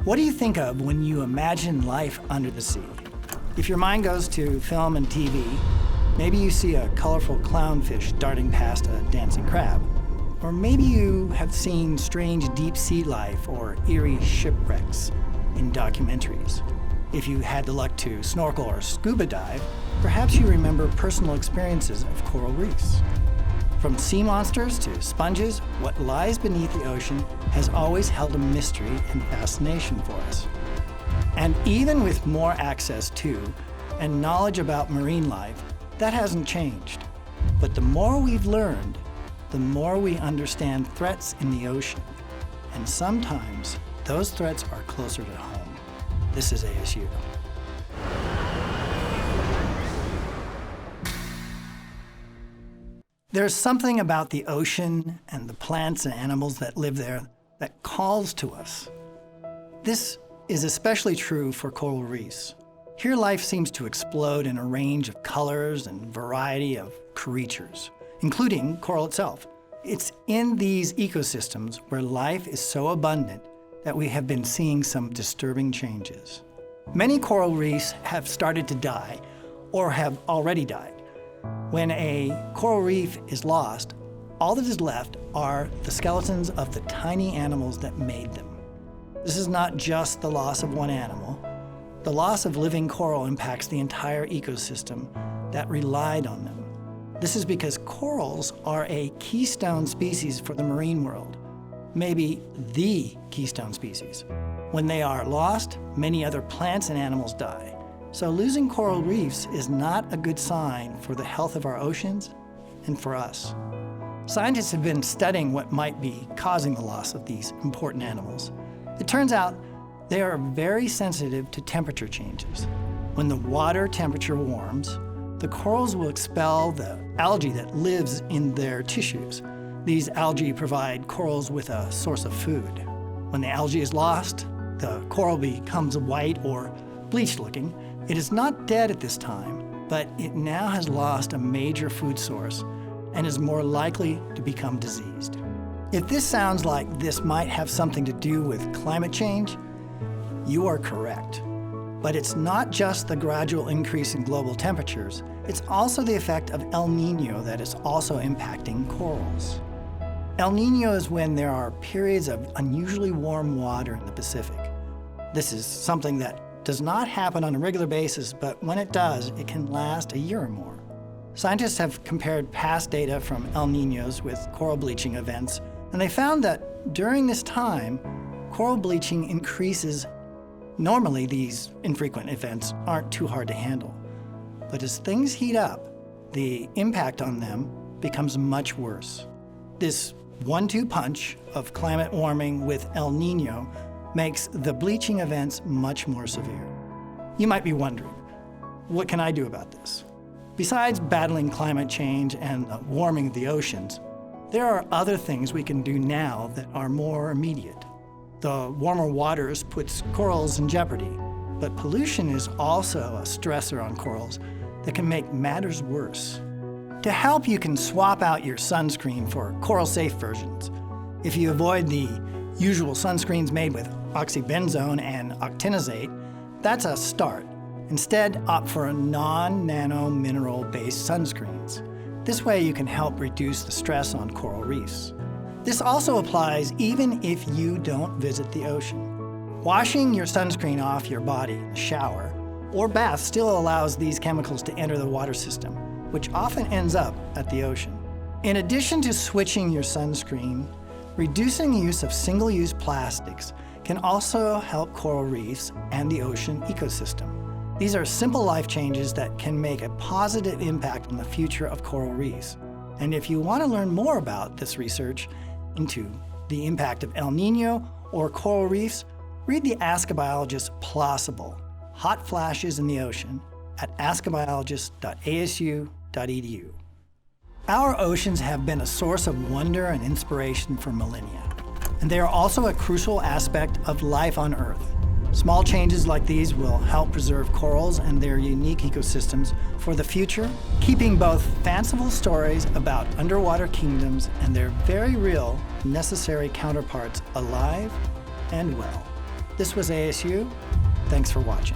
What do you think of when you imagine life under the sea? If your mind goes to film and TV, maybe you see a colorful clownfish darting past a dancing crab. Or maybe you have seen strange deep sea life or eerie shipwrecks in documentaries. If you had the luck to snorkel or scuba dive, perhaps you remember personal experiences of coral reefs. From sea monsters to sponges, what lies beneath the ocean has always held a mystery and fascination for us. And even with more access to and knowledge about marine life, that hasn't changed. But the more we've learned, the more we understand threats in the ocean. And sometimes those threats are closer to home. This is ASU. There's something about the ocean and the plants and animals that live there that calls to us. This is especially true for coral reefs. Here life seems to explode in a range of colors and variety of creatures, including coral itself. It's in these ecosystems where life is so abundant that we have been seeing some disturbing changes. Many coral reefs have started to die or have already died. When a coral reef is lost, all that is left are the skeletons of the tiny animals that made them. This is not just the loss of one animal. The loss of living coral impacts the entire ecosystem that relied on them. This is because corals are a keystone species for the marine world, maybe the keystone species. When they are lost, many other plants and animals die. So losing coral reefs is not a good sign for the health of our oceans and for us. Scientists have been studying what might be causing the loss of these important animals. It turns out they are very sensitive to temperature changes. When the water temperature warms, the corals will expel the algae that lives in their tissues. These algae provide corals with a source of food. When the algae is lost, the coral becomes white or bleached looking. It is not dead at this time, but it now has lost a major food source and is more likely to become diseased. If this sounds like this might have something to do with climate change, you are correct. But it's not just the gradual increase in global temperatures, it's also the effect of El Niño that is also impacting corals. El Niño is when there are periods of unusually warm water in the Pacific. This is something that does not happen on a regular basis, but when it does, it can last a year or more. Scientists have compared past data from El Niños with coral bleaching events, and they found that during this time, coral bleaching increases. Normally, these infrequent events aren't too hard to handle. But as things heat up, the impact on them becomes much worse. This 1-2 punch of climate warming with El Niño makes the bleaching events much more severe. You might be wondering, what can I do about this? Besides battling climate change and the warming of the oceans, there are other things we can do now that are more immediate. The warmer waters puts corals in jeopardy, but pollution is also a stressor on corals that can make matters worse. To help, you can swap out your sunscreen for coral-safe versions. If you avoid the usual sunscreens made with oxybenzone and octinoxate, that's a start. Instead, opt for non-nano-mineral-based sunscreens. This way you can help reduce the stress on coral reefs. This also applies even if you don't visit the ocean. Washing your sunscreen off your body in the shower or bath still allows these chemicals to enter the water system, which often ends up at the ocean. In addition to switching your sunscreen, reducing the use of single-use plastics can also help coral reefs and the ocean ecosystem. These are simple life changes that can make a positive impact on the future of coral reefs. And if you want to learn more about this research into the impact of El Niño or coral reefs, read the Ask a Biologist Plausible, Hot Flashes in the Ocean at askabiologist.asu.edu. Our oceans have been a source of wonder and inspiration for millennia, and they are also a crucial aspect of life on Earth. Small changes like these will help preserve corals and their unique ecosystems for the future, keeping both fanciful stories about underwater kingdoms and their very real, necessary counterparts alive and well. This was ASU. Thanks for watching.